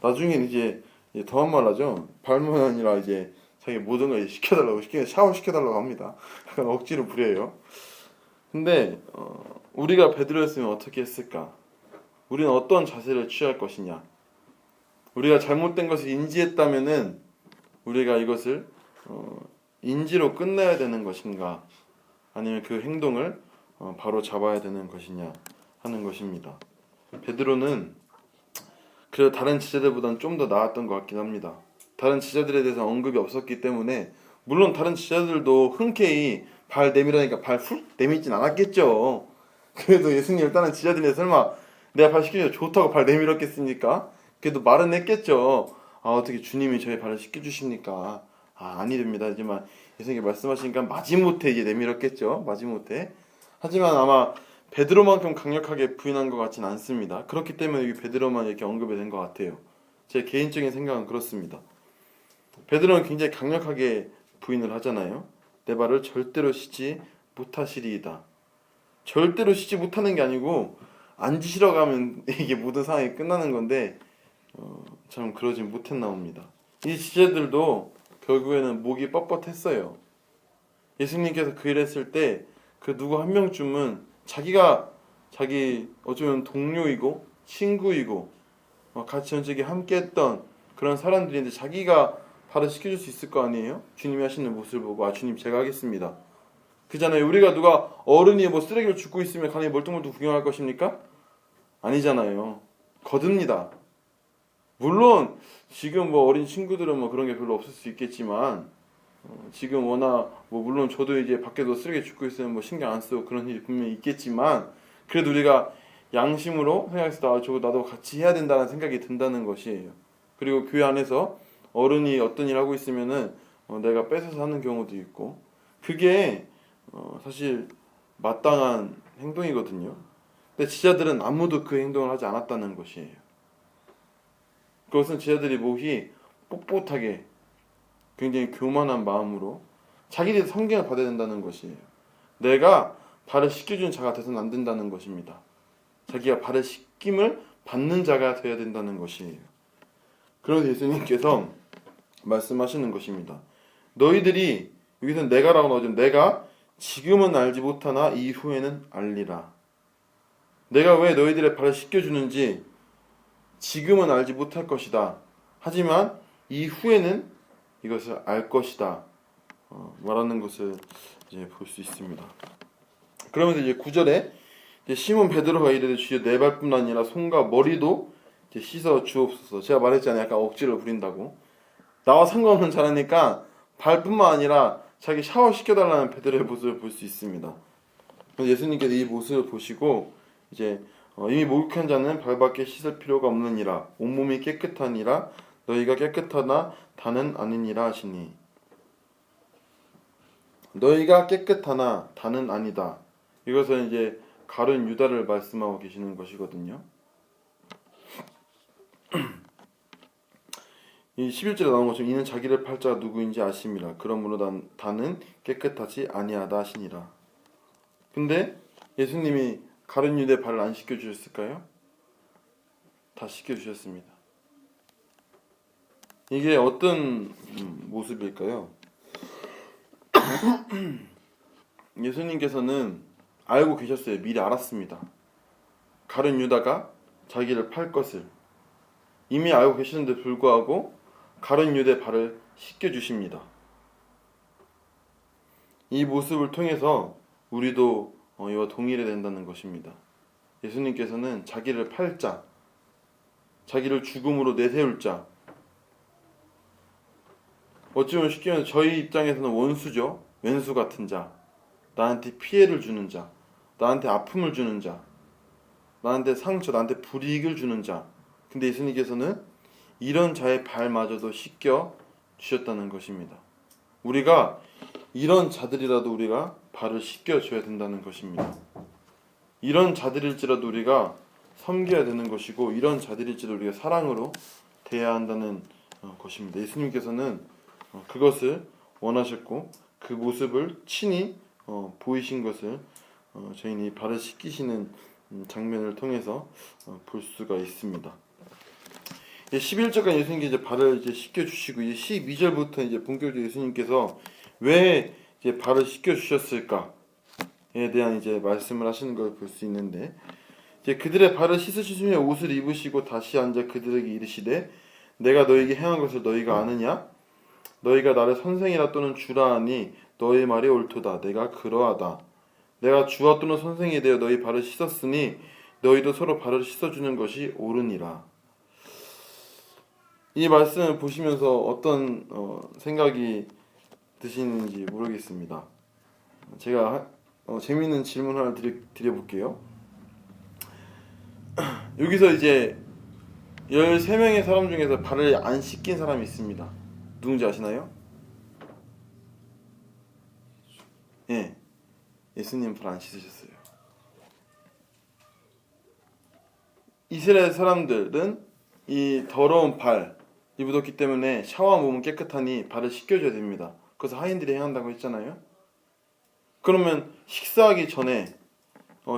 나중엔 이제 더한 말 하죠. 발만 아니라 이제 자기 모든 걸 시켜달라고 샤워 시켜달라고 합니다. 약간 억지로 부려요. 근데 우리가 베드로였으면 어떻게 했을까? 우리는 어떤 자세를 취할 것이냐? 우리가 잘못된 것을 인지했다면은 우리가 이것을 인지로 끝내야 되는 것인가? 아니면 그 행동을 바로 잡아야 되는 것이냐 하는 것입니다. 베드로는 그래도 다른 제자들보다는 좀 더 나았던 것 같긴 합니다. 다른 제자들에 대해서 언급이 없었기 때문에 물론 다른 제자들도 흔쾌히 발 내밀으니까 발 훅 내밀진 않았겠죠. 그래도 예수님 다른 제자들이 설마 내가 발 씻겨줘 좋다고 발 내밀었겠습니까? 그래도 말은 했겠죠. 아, 어떻게 주님이 저희 발을 씻겨주십니까? 아, 아니 됩니다. 하지만 예수님이 말씀하시니까 마지못해 이제 내밀었겠죠. 마지못해. 하지만 아마 베드로만큼 강력하게 부인한 것 같진 않습니다. 그렇기 때문에 이 베드로만 이렇게 언급이 된 것 같아요. 제 개인적인 생각은 그렇습니다. 베드로는 굉장히 강력하게 부인을 하잖아요. 내 발을 절대로 씻지 못하시리이다. 절대로 씻지 못하는 게 아니고 앉으시러 가면 이게 모든 상황이 끝나는 건데 참 그러진 못했나옵니다. 이 지제들도 결국에는 목이 뻣뻣했어요. 예수님께서 그 일을 했을 때 그 누구 한 명쯤은 자기 어쩌면 동료이고 친구이고 같이 전쟁에 함께했던 그런 사람들인데 자기가 발을 씻겨줄 수 있을 거 아니에요? 주님이 하시는 모습을 보고 아 주님 제가 하겠습니다. 그잖아요. 우리가 누가 어른이 뭐 쓰레기를 줍고 있으면 가만히 멀뚱멀뚱 구경할 것입니까? 아니잖아요. 거듭니다. 물론 지금 뭐 어린 친구들은 뭐 그런 게 별로 없을 수 있겠지만 지금 워낙 뭐 물론 저도 이제 밖에도 쓰레기 줍고 있으면 뭐 신경 안 쓰고 그런 일이 분명히 있겠지만 그래도 우리가 양심으로 생각해서 저거 나도 같이 해야 된다는 생각이 든다는 것이에요. 그리고 교회 안에서 어른이 어떤 일 하고 있으면은 내가 뺏어서 하는 경우도 있고 그게 사실 마땅한 행동이거든요. 근데 지자들은 아무도 그 행동을 하지 않았다는 것이에요. 그것은 지자들이 목이 뻣뻣하게 굉장히 교만한 마음으로 자기들이 성경을 받아야 된다는 것이에요. 내가 발을 씻겨주는 자가 되서는 안 된다는 것입니다. 자기가 발을 씻김을 받는 자가 되어야 된다는 것이에요. 그래서 예수님께서 말씀하시는 것입니다. 너희들이 여기서 내가라고 나오죠. 내가 지금은 알지 못하나 이후에는 알리라. 내가 왜 너희들의 발을 씻겨주는지 지금은 알지 못할 것이다. 하지만 이후에는 이것을 알 것이다. 말하는 것을 이제 볼 수 있습니다. 그러면서 이제 9절에 이제 시몬 베드로가 이르되 주여 내 발뿐 아니라 손과 머리도 이제 씻어 주옵소서. 제가 말했잖아요. 약간 억지로 부린다고. 나와 상관없는 자라니까 발뿐만 아니라 자기 샤워 시켜달라는 베드로의 모습을 볼 수 있습니다. 그래서 예수님께서 이 모습을 보시고 이제 이미 목욕한 자는 발밖에 씻을 필요가 없느니라 온몸이 깨끗하니라 너희가 깨끗하나 다는 아니니라 하시니 너희가 깨끗하나 다는 아니다. 이것은 이제 가룟 유다를 말씀하고 계시는 것이거든요. 이 11절에 나온 것처럼 이는 자기를 팔 자가 누구인지 아심이라 그러므로 다는 깨끗하지 아니하다 하시니라. 근데 예수님이 가룟 유다의 발을 안 씻겨주셨을까요? 다 씻겨주셨습니다. 이게 어떤 모습일까요? 예수님께서는 알고 계셨어요. 미리 알았습니다. 가룟 유다가 자기를 팔 것을 이미 알고 계시는데 불구하고 가룟 유다의 발을 씻겨 주십니다. 이 모습을 통해서 우리도 이와 동일해 된다는 것입니다. 예수님께서는 자기를 팔 자, 자기를 죽음으로 내세울 자, 어찌 보면 쉽게 말해서 저희 입장에서는 원수죠. 왼수 같은 자, 나한테 피해를 주는 자, 나한테 아픔을 주는 자, 나한테 상처, 나한테 불이익을 주는 자. 근데 예수님께서는 이런 자의 발마저도 씻겨 주셨다는 것입니다. 우리가 이런 자들이라도 우리가 발을 씻겨 줘야 된다는 것입니다. 이런 자들일지라도 우리가 섬겨야 되는 것이고, 이런 자들일지라도 우리가 사랑으로 대해야 한다는 것입니다. 예수님께서는 그것을 원하셨고 그 모습을 친히 보이신 것을 저희는 발을 씻기시는 장면을 통해서 볼 수가 있습니다. 11절까지 예수님께 이제 발을 이제 씻겨 주시고, 이제 12절부터 이제 본격적으로 예수님께서 왜 이제 발을 씻겨 주셨을까에 대한 이제 말씀을 하시는 걸 볼 수 있는데, 이제 그들의 발을 씻으시며 옷을 입으시고 다시 앉아 그들에게 이르시되 내가 너에게 행한 것을 너희가 아느냐? 너희가 나를 선생이라 또는 주라 하니 너희 말이 옳도다. 내가 그러하다. 내가 주와 또는 선생이 되어 너희 발을 씻었으니 너희도 서로 발을 씻어주는 것이 옳으니라. 이 말씀을 보시면서 어떤 생각이 드시는지 모르겠습니다. 제가 재미있는 질문 하나 드려볼게요. 여기서 이제 13명의 사람 중에서 발을 안 씻긴 사람이 있습니다. 누군지 아시나요? 예, 예수님 발 안 씻으셨어요. 이스라엘 사람들은 이 더러운 발, 이 묻었기 때문에 샤워한 몸은 깨끗하니 발을 씻겨줘야 됩니다. 그래서 하인들이 행한다고 했잖아요. 그러면 식사하기 전에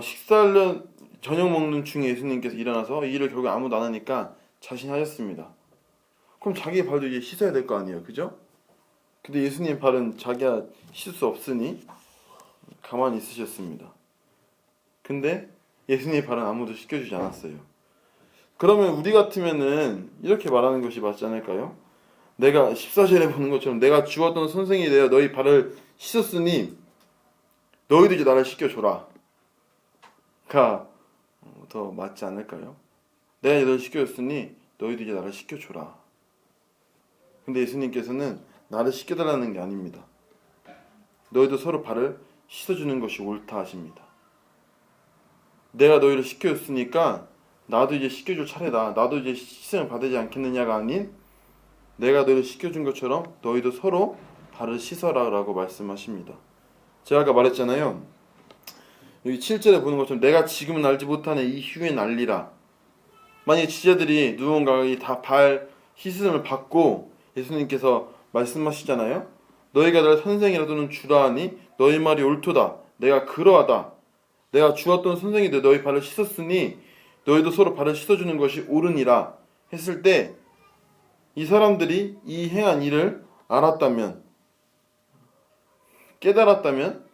식사를 저녁 먹는 중에 예수님께서 일어나서 이 일을 결국 아무도 안 하니까 자신하셨습니다. 그럼 자기 발도 이제 씻어야 될 거 아니에요, 그죠? 근데 예수님 발은 자기가 씻을 수 없으니 가만히 있으셨습니다. 근데 예수님 발은 아무도 씻겨주지 않았어요. 그러면 우리 같으면은 이렇게 말하는 것이 맞지 않을까요? 내가 14절에 보는 것처럼 내가 주었던 선생이 되어 너희 발을 씻었으니 너희도 이제 나를 씻겨줘라 가 더 맞지 않을까요? 내가 너희를 씻겨줬으니 너희도 이제 나를 씻겨줘라. 근데 예수님께서는 나를 씻겨달라는 게 아닙니다. 너희도 서로 발을 씻어주는 것이 옳다 하십니다. 내가 너희를 씻겨줬으니까 나도 이제 씻겨줄 차례다. 나도 이제 씻음을 받지 않겠느냐가 아닌 내가 너희를 씻겨준 것처럼 너희도 서로 발을 씻어라 라고 말씀하십니다. 제가 아까 말했잖아요. 여기 7절에 보는 것처럼 내가 지금은 알지 못하네 이후엔 알리라. 만약에 지자들이 누군가가 다 발 씻음을 받고 예수님께서 말씀하시잖아요. 너희가 나를 선생이라도는 주라 하니 너희 말이 옳도다. 내가 그러하다. 내가 주었던 선생이되 너희 발을 씻었으니 너희도 서로 발을 씻어주는 것이 옳으니라 했을 때 이 사람들이 이 행한 일을 알았다면, 깨달았다면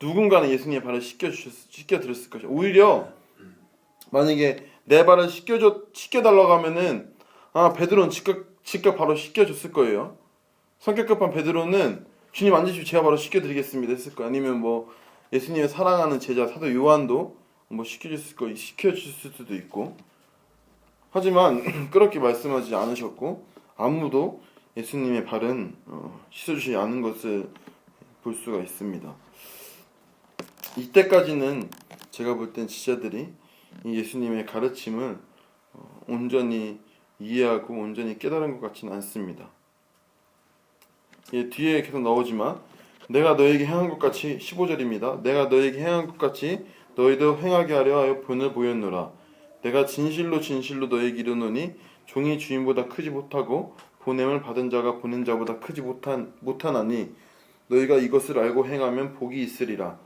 누군가는 예수님의 발을 씻겨드렸을 것이야. 오히려 만약에 내 발을 씻겨달라고 하면은 베드로는 즉각 바로 씻겨줬을 거예요. 성격 급한 베드로는 주님 앉으시고 제가 바로 씻겨드리겠습니다 했을 거예요. 아니면 뭐 예수님을 사랑하는 제자 사도 요한도 뭐 시켜주실 수도 있고. 하지만 그렇게 말씀하지 않으셨고 아무도 예수님의 발은 씻어주지 않은 것을 볼 수가 있습니다. 이때까지는 제가 볼 땐 지자들이 이 예수님의 가르침을 온전히 이해하고 온전히 깨달은 것 같지는 않습니다. 뒤에 계속 나오지만 내가 너에게 행한 것 같이 15절입니다. 내가 너에게 행한 것 같이 너희도 행하게 하려 하여 본을 보였노라. 내가 진실로 진실로 너에게 이르노니 종이 주인보다 크지 못하고 보냄을 받은 자가 보낸 자보다 크지 못하나니 너희가 이것을 알고 행하면 복이 있으리라.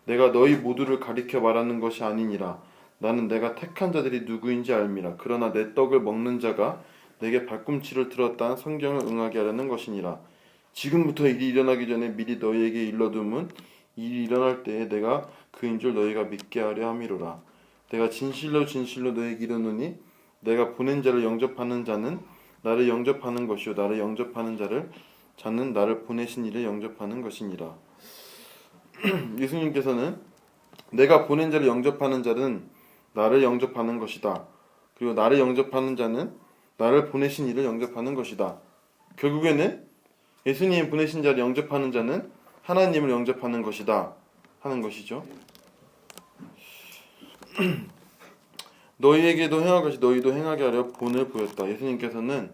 내가 너희 모두를 가리켜 말하는 것이 아니니라. 나는 내가 택한 자들이 누구인지 알미라. 그러나 내 떡을 먹는 자가 내게 발꿈치를 들었다는 성경을 응하게 하려는 것이니라. 지금부터 일이 일어나기 전에 미리 너희에게 일러둠은 일이 일어날 때에 내가 그인 줄 너희가 믿게 하려 함이로라. 내가 진실로 진실로 너희에게 이르노니 내가 보낸 자를 영접하는 자는 나를 영접하는 것이요 나를 영접하는 자는 나를 보내신 이를 영접하는 것이니라. 예수님께서는 내가 보낸 자를 영접하는 자는 나를 영접하는 것이다. 그리고 나를 영접하는 자는 나를 보내신 이를 영접하는 것이다. 결국에는 예수님 보내신 자를 영접하는 자는 하나님을 영접하는 것이다 하는 것이죠. 너희에게도 행할 것이 너희도 행하게 하려 본을 보였다. 예수님께서는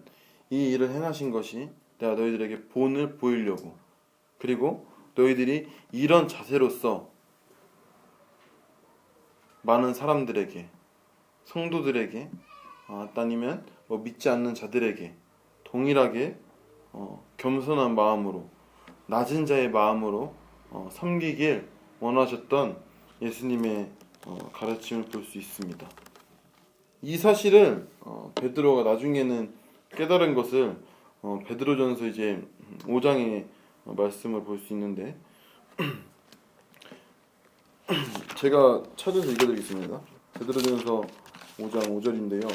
이 일을 행하신 것이 내가 너희들에게 본을 보이려고, 그리고 너희들이 이런 자세로서 많은 사람들에게, 성도들에게, 아니면 믿지 않는 자들에게 동일하게 겸손한 마음으로, 낮은 자의 마음으로 섬기길 원하셨던 예수님의 가르침을 볼 수 있습니다. 이 사실을 베드로가 나중에는 깨달은 것을 베드로전서 이제 5장의 말씀을 볼 수 있는데 제가 찾아서 읽어드리겠습니다. 베드로전서 5장 5절인데요.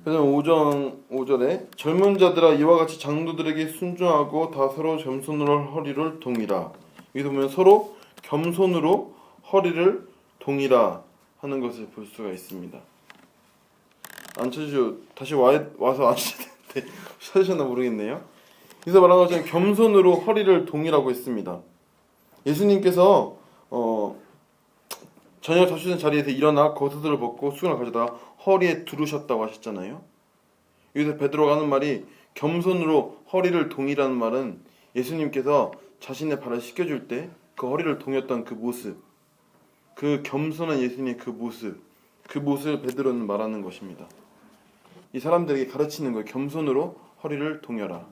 그래서 5장 5절에 젊은 자들아 이와 같이 장로들에게 순종하고 다 서로 겸손으로 허리를 동이라. 여기서 보면 서로 겸손으로 허리를 동이라 하는 것을 볼 수가 있습니다. 안 찾으셔 다시 와서 안 찾으셨는데 찾으셨나 모르겠네요. 여기서 말한 것처럼 겸손으로 허리를 동이라고 했습니다. 예수님께서 저녁 잡수던 자리에서 일어나 겉옷을 벗고 수건을 가져다가 허리에 두르셨다고 하셨잖아요. 여기서 베드로가 하는 말이 겸손으로 허리를 동이라는 말은 예수님께서 자신의 발을 씻겨줄 때 그 허리를 동였던 그 모습, 그 겸손한 예수님의 그 모습을 베드로는 말하는 것입니다. 이 사람들에게 가르치는 거예요. 겸손으로 허리를 동여라.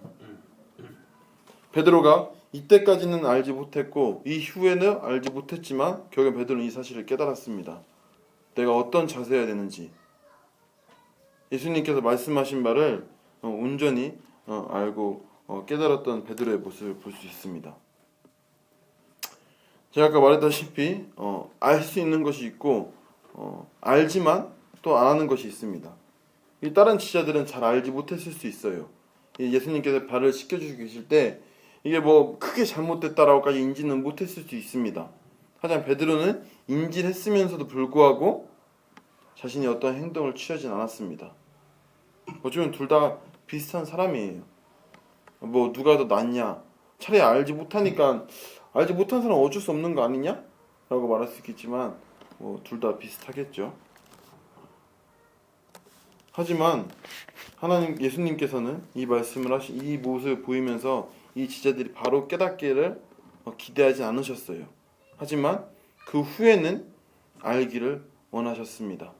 베드로가 이때까지는 알지 못했고 이후에는 알지 못했지만 결국 베드로는 이 사실을 깨달았습니다. 내가 어떤 자세여야 되는지, 예수님께서 말씀하신 바를 온전히 알고 깨달았던 베드로의 모습을 볼 수 있습니다. 제가 아까 말했다시피 알 수 있는 것이 있고 알지만 또 안 하는 것이 있습니다. 이 다른 지자들은 잘 알지 못했을 수 있어요. 예수님께서 발을 씻겨주시고 계실 때 이게 뭐 크게 잘못됐다라고까지 인지는 못했을 수 있습니다. 하지만 베드로는 인지를 했으면서도 불구하고 자신이 어떤 행동을 취하진 않았습니다. 어쩌면 둘 다 비슷한 사람이에요. 뭐 누가 더 낫냐, 차라리 알지 못하니까 알지 못한 사람은 어쩔 수 없는 거 아니냐? 라고 말할 수 있겠지만 뭐 둘 다 비슷하겠죠. 하지만 하나님 예수님께서는 이 말씀을 하신 이 모습을 보이면서 이 지자들이 바로 깨닫기를 기대하지 않으셨어요. 하지만 그 후에는 알기를 원하셨습니다.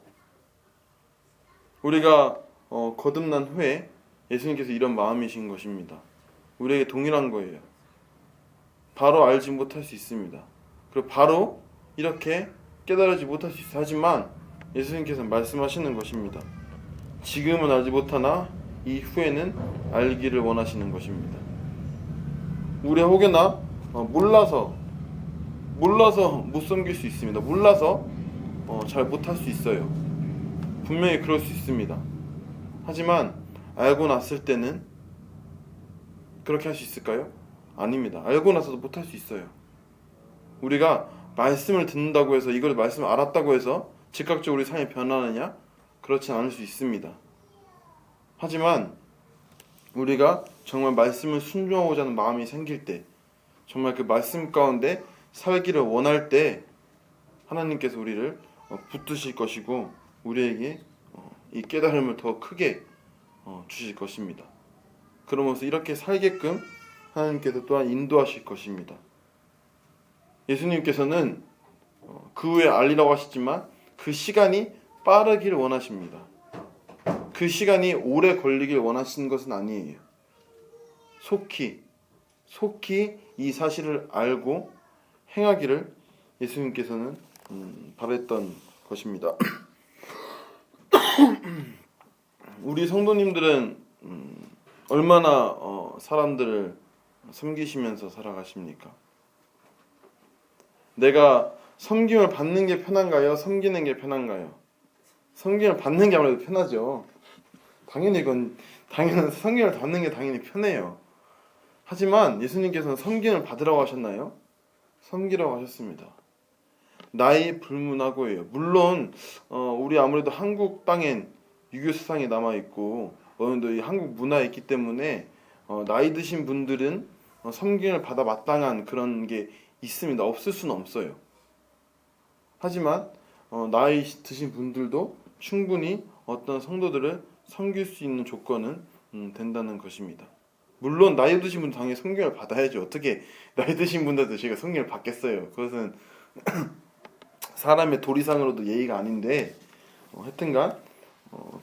우리가 거듭난 후에 예수님께서 이런 마음이신 것입니다. 우리에게 동일한 거예요. 바로 알지 못할 수 있습니다. 그리고 바로 이렇게 깨달지 못할 수 있어요. 하지만 예수님께서는 말씀하시는 것입니다. 지금은 알지 못하나 이후에는 알기를 원하시는 것입니다. 우리 혹여나 몰라서 못 섬길 수 있습니다. 몰라서 잘 못할 수 있어요. 분명히 그럴 수 있습니다. 하지만 알고 났을 때는 그렇게 할 수 있을까요? 아닙니다. 알고 나서도 못할 수 있어요. 우리가 말씀을 듣는다고 해서 이걸 말씀을 알았다고 해서 즉각적으로 우리 삶이 변하느냐? 그렇지 않을 수 있습니다. 하지만 우리가 정말 말씀을 순종하고자 하는 마음이 생길 때, 정말 그 말씀 가운데 살기를 원할 때 하나님께서 우리를 붙드실 것이고 우리에게 이 깨달음을 더 크게 주실 것입니다. 그러면서 이렇게 살게끔 하나님께서 또한 인도하실 것입니다. 예수님께서는 그 후에 알리라고 하시지만 그 시간이 빠르길 원하십니다. 그 시간이 오래 걸리길 원하시는 것은 아니에요. 속히 이 사실을 알고 행하기를 예수님께서는 바랬던 것입니다. 우리 성도님들은 얼마나 사람들을 섬기시면서 살아가십니까? 내가 섬김을 받는 게 편한가요? 섬기는 게 편한가요? 섬김을 받는 게 아무래도 편하죠. 당연히 섬김을 받는 게 당연히 편해요. 하지만 예수님께서는 섬김을 받으라고 하셨나요? 섬기라고 하셨습니다. 나이 불문하고예요. 물론 우리 아무래도 한국 땅엔 유교 사상이 남아 있고 어느 정도 이 한국 문화에 있기 때문에 나이 드신 분들은 섬김을 받아 마땅한 그런 게 있습니다. 없을 수는 없어요. 하지만 나이 드신 분들도 충분히 어떤 성도들을 섬길 수 있는 조건은 된다는 것입니다. 물론 나이 드신 분들 당연히 섬김을 받아야죠. 어떻게 나이 드신 분들도 제가 섬김을 받겠어요. 그것은 사람의 도리상으로도 예의가 아닌데 하여튼간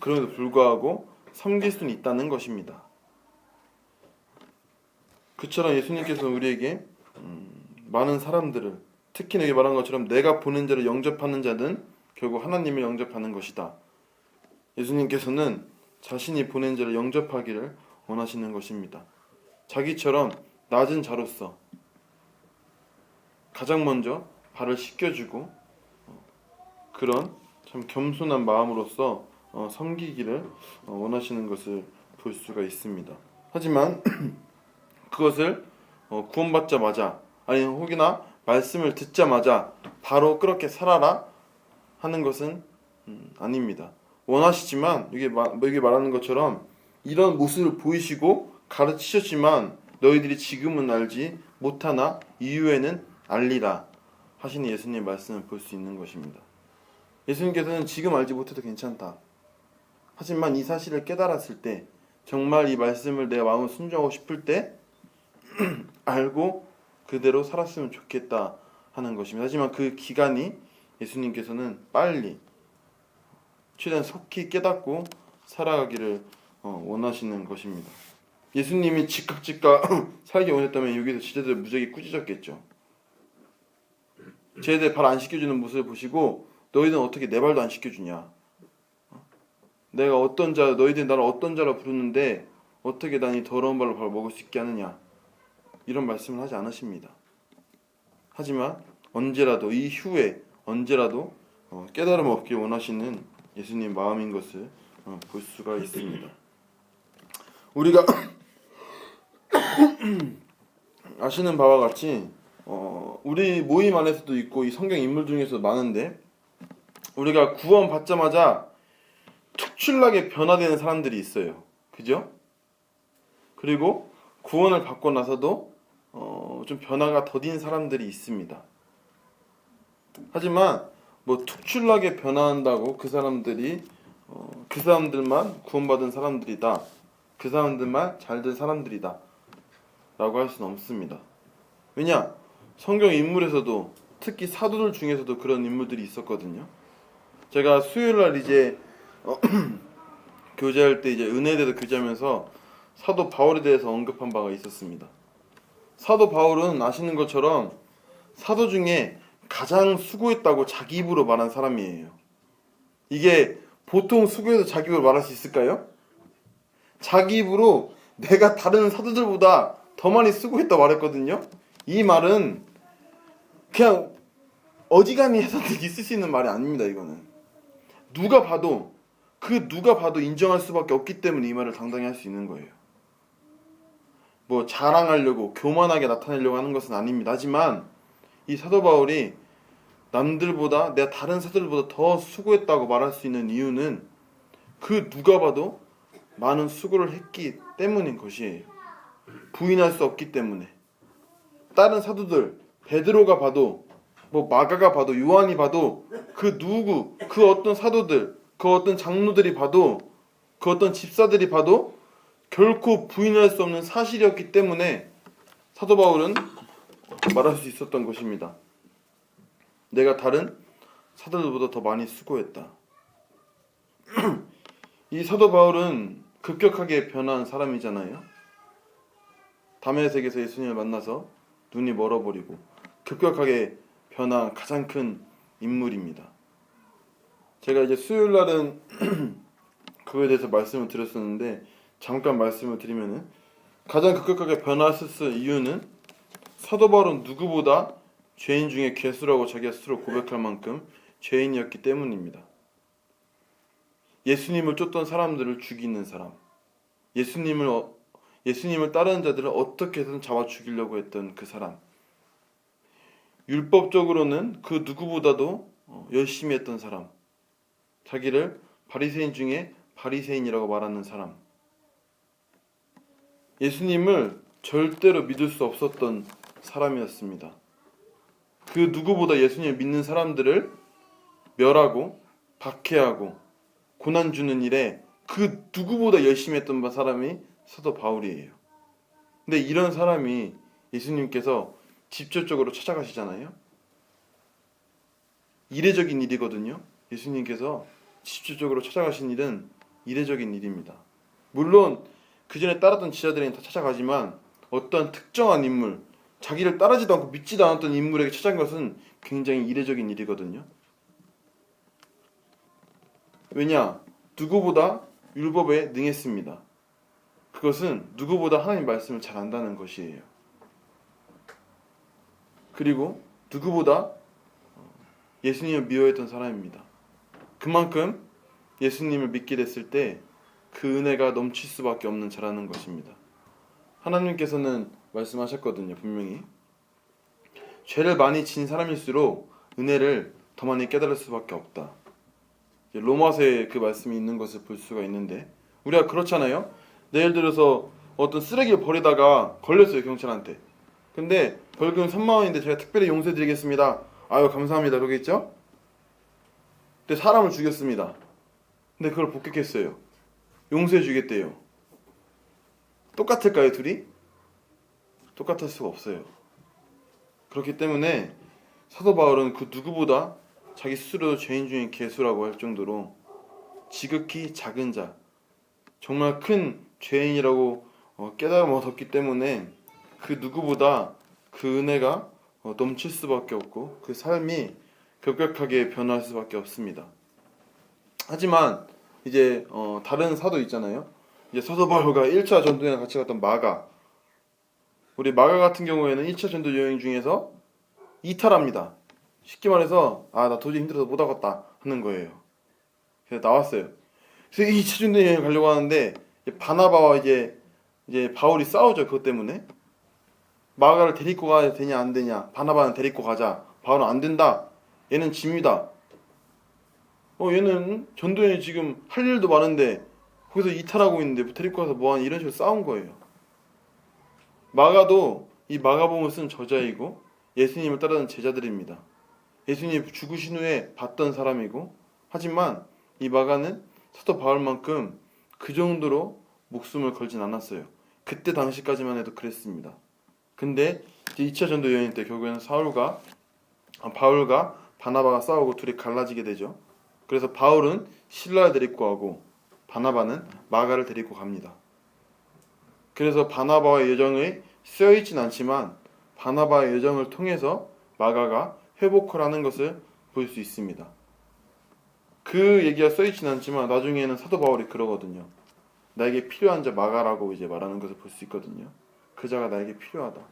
그럼에도 불구하고 섬길 수는 있다는 것입니다. 그처럼 예수님께서 우리에게 많은 사람들을 특히 여기 말한 것처럼 내가 보낸 자를 영접하는 자는 결국 하나님을 영접하는 것이다. 예수님께서는 자신이 보낸 자를 영접하기를 원하시는 것입니다. 자기처럼 낮은 자로서 가장 먼저 발을 씻겨주고 그런 참 겸손한 마음으로서 섬기기를 원하시는 것을 볼 수가 있습니다. 하지만 그것을 구원받자마자 아니면 혹이나 말씀을 듣자마자 바로 그렇게 살아라 하는 것은 아닙니다. 원하시지만 여기 말하는 것처럼 이런 모습을 보이시고 가르치셨지만 너희들이 지금은 알지 못하나 이후에는 알리라 하시는 예수님의 말씀을 볼 수 있는 것입니다. 예수님께서는 지금 알지 못해도 괜찮다. 하지만 이 사실을 깨달았을 때 정말 이 말씀을 내 마음으로 순종하고 싶을 때 알고 그대로 살았으면 좋겠다 하는 것입니다. 하지만 그 기간이 예수님께서는 빨리 최대한 속히 깨닫고 살아가기를 원하시는 것입니다. 예수님이 즉각 살기 원했다면 여기서 지제들 무지하게 꾸짖었겠죠. 쟤들 발 안 씻겨주는 모습을 보시고 너희들은 어떻게 내 발도 안 씻겨주냐. 내가 너희들이 나를 어떤 자로 부르는데 어떻게 난 이 더러운 발로 발 먹을 수 있게 하느냐. 이런 말씀을 하지 않으십니다. 하지만 언제라도 이후에 언제라도 깨달음 얻길 원하시는 예수님 마음인 것을 볼 수가 있습니다. 우리가 아시는 바와 같이 우리 모임 안에서도 있고 이 성경 인물 중에서도 많은데 우리가 구원 받자마자 특출나게 변화되는 사람들이 있어요. 그죠? 그리고 구원을 받고 나서도 좀 변화가 더딘 사람들이 있습니다. 하지만 특출나게 변화한다고 그 사람들만 구원받은 사람들이다. 그 사람들만 잘된 사람들이다. 라고 할 수는 없습니다. 왜냐? 성경 인물에서도 특히 사도들 중에서도 그런 인물들이 있었거든요. 제가 수요일날 이제 교제할 때 이제 은혜에 대해서 교제하면서 사도 바울에 대해서 언급한 바가 있었습니다. 사도 바울은 아시는 것처럼 사도 중에 가장 수고했다고 자기 입으로 말한 사람이에요. 이게 보통 수고해서 자기 입으로 말할 수 있을까요? 자기 입으로 내가 다른 사도들보다 더 많이 수고했다고 말했거든요. 이 말은 그냥 어지간히 해석이 있을 수 있는 말이 아닙니다. 이거는 누가 봐도 인정할 수밖에 없기 때문에 이 말을 당당히 할 수 있는 거예요. 자랑하려고 교만하게 나타내려고 하는 것은 아닙니다. 하지만 이 사도 바울이 남들보다 내가 다른 사도들보다 더 수고했다고 말할 수 있는 이유는 그 누가 봐도 많은 수고를 했기 때문인 것이에요. 부인할 수 없기 때문에. 다른 사도들 베드로가 봐도 마가가 봐도 요한이 봐도 그 어떤 사도들 그 어떤 장로들이 봐도 그 어떤 집사들이 봐도 결코 부인할 수 없는 사실이었기 때문에 사도 바울은 말할 수 있었던 것입니다. 내가 다른 사도들보다 더 많이 수고했다. 이 사도 바울은 급격하게 변한 사람이잖아요. 다메섹에서 예수님을 만나서 눈이 멀어버리고 급격하게 변한 가장 큰 인물입니다. 제가 이제 수요일 날은 그거에 대해서 말씀을 드렸었는데 잠깐 말씀을 드리면은 가장 급격하게 변화했을 이유는 사도 바울은 누구보다 죄인 중에 괴수라고 자기가 스스로 고백할 만큼 죄인이었기 때문입니다. 예수님을 쫓던 사람들을 죽이는 사람, 예수님을 따르는 자들을 어떻게 해서든 잡아 죽이려고 했던 그 사람, 율법적으로는 그 누구보다도 열심히 했던 사람, 자기를 바리새인 중에 바리새인이라고 말하는 사람, 예수님을 절대로 믿을 수 없었던 사람이었습니다. 그 누구보다 예수님을 믿는 사람들을 멸하고 박해하고 고난 주는 일에 그 누구보다 열심히 했던 사람이 사도 바울이에요. 근데 이런 사람이 예수님께서 직접적으로 찾아가시잖아요. 이례적인 일이거든요. 예수님께서 직접적으로 찾아가신 일은 이례적인 일입니다. 물론 그 전에 따랐던 지자들에게 다 찾아가지만 어떤 특정한 인물, 자기를 따르지도 않고 믿지도 않았던 인물에게 찾아간 것은 굉장히 이례적인 일이거든요. 왜냐? 누구보다 율법에 능했습니다. 그것은 누구보다 하나님 말씀을 잘 안다는 것이에요. 그리고 누구보다 예수님을 미워했던 사람입니다. 그만큼 예수님을 믿게 됐을 때 그 은혜가 넘칠 수밖에 없는 자라는 것입니다. 하나님께서는 말씀하셨거든요. 분명히 죄를 많이 진 사람일수록 은혜를 더 많이 깨달을 수밖에 없다. 로마서에 그 말씀이 있는 것을 볼 수가 있는데 우리가 그렇잖아요. 예를 들어서 어떤 쓰레기를 버리다가 걸렸어요. 경찰한테. 근데 벌금 3만 원인데 제가 특별히 용서해드리겠습니다. 아유 감사합니다. 그러겠죠? 근데 사람을 죽였습니다. 근데 그걸 복귀했어요. 용서해주겠대요. 똑같을까요, 둘이? 똑같을 수가 없어요. 그렇기 때문에 사도 바울은 그 누구보다 자기 스스로 죄인 중에 괴수라고 할 정도로 지극히 작은 자, 정말 큰 죄인이라고 깨달음을 얻었기 때문에 그 누구보다 그 은혜가 넘칠 수밖에 없고 그 삶이 급격하게 변할 수밖에 없습니다. 하지만 이제 다른 사도 있잖아요. 이제 사도 바울과 1차 전도여행 같이 갔던 마가, 우리 마가 같은 경우에는 1차 전도 여행 중에서 이탈합니다. 쉽게 말해서 나 도저히 힘들어서 못 가겠다 하는 거예요. 그래서 나왔어요. 그래서 2차 전도 여행 가려고 하는데 바나바와 이제 바울이 싸우죠. 그것 때문에 마가를 데리고 가야 되냐 안 되냐. 바나바는 데리고 가자. 바울은 안 된다. 얘는 집니다. 얘는 전도에 지금 할 일도 많은데 거기서 이탈하고 있는데 데리고 가서 뭐하니 이런 식으로 싸운 거예요. 마가도 이 마가복음을 쓴 저자이고 예수님을 따르는 제자들입니다. 예수님이 죽으신 후에 봤던 사람이고 하지만 이 마가는 사도 바울만큼 그 정도로 목숨을 걸진 않았어요. 그때 당시까지만 해도 그랬습니다. 근데 이제 2차 전도 여행 때 결국에는 바울과 바나바가 싸우고 둘이 갈라지게 되죠. 그래서 바울은 실라를 데리고 가고 바나바는 마가를 데리고 갑니다. 그래서 바나바와의 여정이 쓰여있진 않지만 바나바의 여정을 통해서 마가가 회복을 하는 것을 볼 수 있습니다. 그 얘기가 써있진 않지만 나중에는 사도 바울이 그러거든요. 나에게 필요한 자 마가라고 이제 말하는 것을 볼 수 있거든요. 그 자가 나에게 필요하다.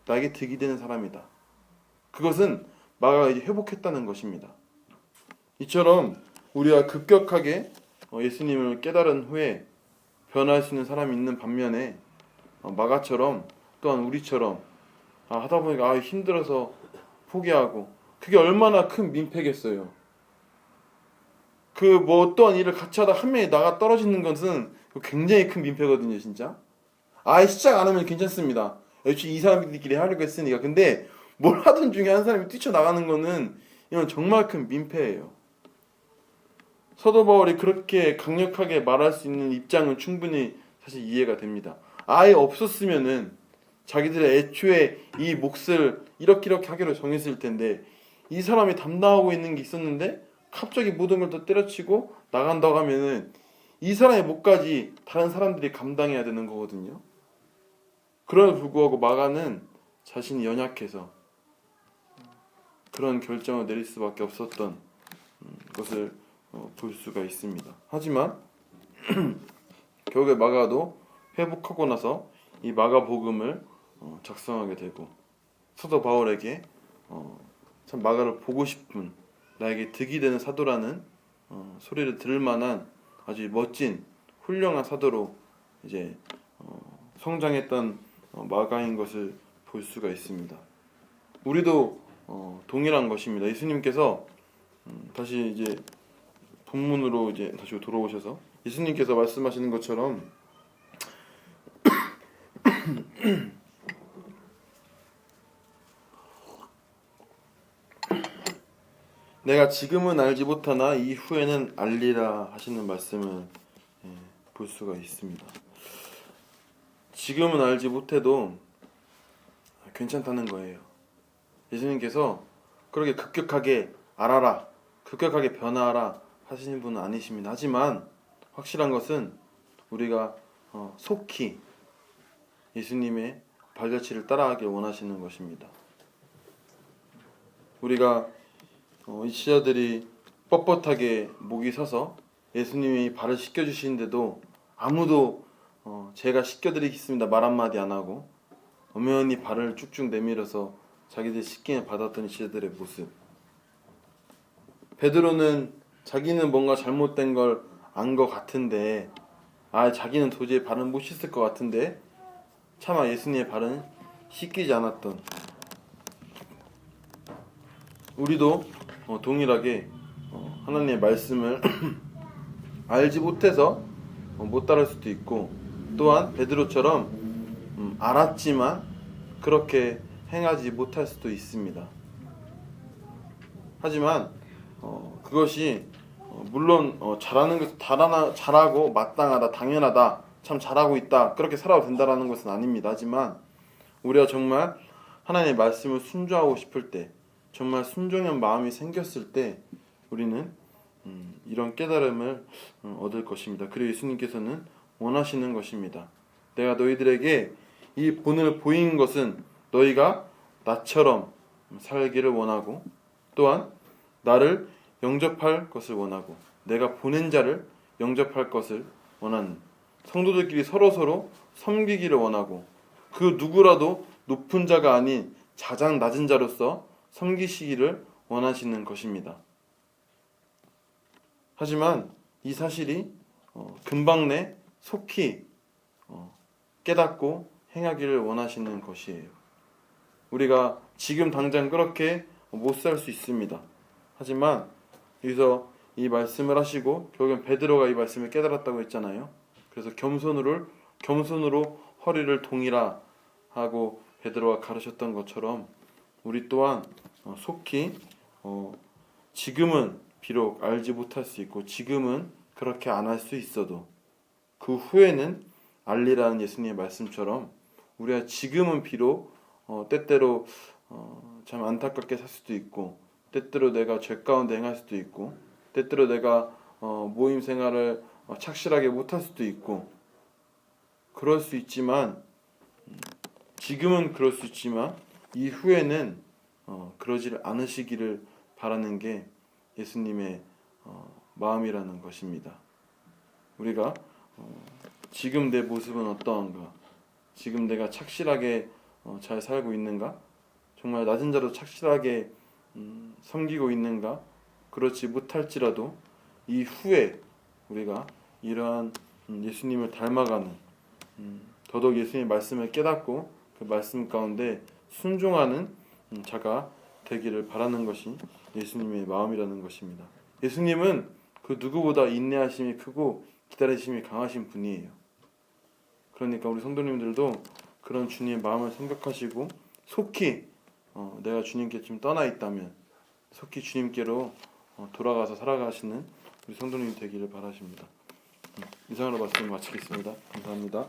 나에게 득이 되는 사람이다. 그것은 마가가 이제 회복했다는 것입니다. 이처럼 우리가 급격하게 예수님을 깨달은 후에 변할 수 있는 사람이 있는 반면에 마가처럼 또한 우리처럼 하다 보니까 힘들어서 포기하고 그게 얼마나 큰 민폐겠어요. 그 어떠한 일을 같이 하다 한 명이 나가 떨어지는 것은 굉장히 큰 민폐거든요, 진짜. 시작 안 하면 괜찮습니다. 역시 이 사람들끼리 하려고 했으니까. 근데 뭘 하던 중에 한 사람이 뛰쳐나가는 거는 이건 정말 큰 민폐예요. 사도 바울이 그렇게 강력하게 말할 수 있는 입장은 충분히 사실 이해가 됩니다. 아예 없었으면은 자기들의 애초에 이 몫을 이렇게 하기로 정했을 텐데 이 사람이 담당하고 있는 게 있었는데 갑자기 모든 걸 다 때려치고 나간다고 하면은 이 사람의 몫까지 다른 사람들이 감당해야 되는 거거든요. 그럼에도 불구하고 마가는 자신이 연약해서 그런 결정을 내릴 수밖에 없었던 것을 볼 수가 있습니다. 하지만 결국에 마가도 회복하고 나서 이 마가복음을 작성하게 되고 사도 바울에게 참 마가를 보고 싶은 나에게 득이 되는 사도라는 소리를 들을 만한 아주 멋진 훌륭한 사도로 이제 성장했던 마가인 것을 볼 수가 있습니다. 우리도 동일한 것입니다. 예수님께서 다시 이제 본문으로 이제 다시 돌아오셔서 예수님께서 말씀하시는 것처럼 내가 지금은 알지 못하나 이후에는 알리라 하시는 말씀을 볼 수가 있습니다. 지금은 알지 못해도 괜찮다는 거예요. 예수님께서 그렇게 급격하게 알아라, 급격하게 변화하라 하시는 분은 아니십니다. 하지만 확실한 것은 우리가 속히 예수님의 발자취를 따라가길 원하시는 것입니다. 우리가 이 지자들이 뻣뻣하게 목이 서서 예수님이 발을 씻겨주시는데도 아무도 제가 씻겨드리겠습니다 말 한마디 안 하고 엄연히 발을 쭉쭉 내밀어서 자기들 씻김을 받았던 지자들의 모습. 베드로는 자기는 뭔가 잘못된 걸 안 것 같은데 자기는 도저히 발을 못 씻을 것 같은데 차마 예수님의 발은 씻기지 않았던, 우리도 동일하게 하나님의 말씀을 알지 못해서 못 따를 수도 있고, 또한 베드로처럼 알았지만 그렇게 행하지 못할 수도 있습니다. 하지만 그것이 물론 잘하고 마땅하다, 당연하다, 참 잘하고 있다, 그렇게 살아도 된다라는 것은 아닙니다. 하지만 우리가 정말 하나님의 말씀을 순종하고 싶을 때, 정말 순종한 마음이 생겼을 때 우리는 이런 깨달음을 얻을 것입니다. 그리고 예수님께서는 원하시는 것입니다. 내가 너희들에게 이 본을 보인 것은 너희가 나처럼 살기를 원하고, 또한 나를 영접할 것을 원하고, 내가 보낸 자를 영접할 것을 원하는, 성도들끼리 서로서로 섬기기를 원하고, 그 누구라도 높은 자가 아닌 가장 낮은 자로서 섬기시기를 원하시는 것입니다. 하지만 이 사실이 금방 내 속히 깨닫고 행하기를 원하시는 것이에요. 우리가 지금 당장 그렇게 못 살 수 있습니다. 하지만 여기서 이 말씀을 하시고 결국엔 베드로가 이 말씀을 깨달았다고 했잖아요. 그래서 겸손으로 허리를 동이라 하고 베드로가 가르쳤던 것처럼 우리 또한 속히 지금은 비록 알지 못할 수 있고 지금은 그렇게 안 할 수 있어도 그 후에는 알리라는 예수님의 말씀처럼 우리가 지금은 비록 때때로 참 안타깝게 살 수도 있고, 때때로 내가 죄 가운데 행할 수도 있고, 때때로 내가 모임 생활을 착실하게 못할 수도 있고, 그럴 수 있지만 지금은 그럴 수 있지만 이후에는 그러지를 않으시기를 바라는 게 예수님의 마음이라는 것입니다. 우리가 지금 내 모습은 어떠한가, 지금 내가 착실하게 잘 살고 있는가, 정말 낮은 자로 착실하게 섬기고 있는가, 그렇지 못할지라도 이후에 우리가 이러한 예수님을 닮아가는, 더더욱 예수님의 말씀을 깨닫고 그 말씀 가운데 순종하는 자가 되기를 바라는 것이 예수님의 마음이라는 것입니다. 예수님은 그 누구보다 인내하심이 크고 기다리심이 강하신 분이에요. 그러니까 우리 성도님들도 그런 주님의 마음을 생각하시고 속히 내가 주님께 좀 떠나 있다면 속히 주님께로 돌아가서 살아가시는 우리 성도님이 되기를 바라십니다. 이상으로 말씀 마치겠습니다. 감사합니다.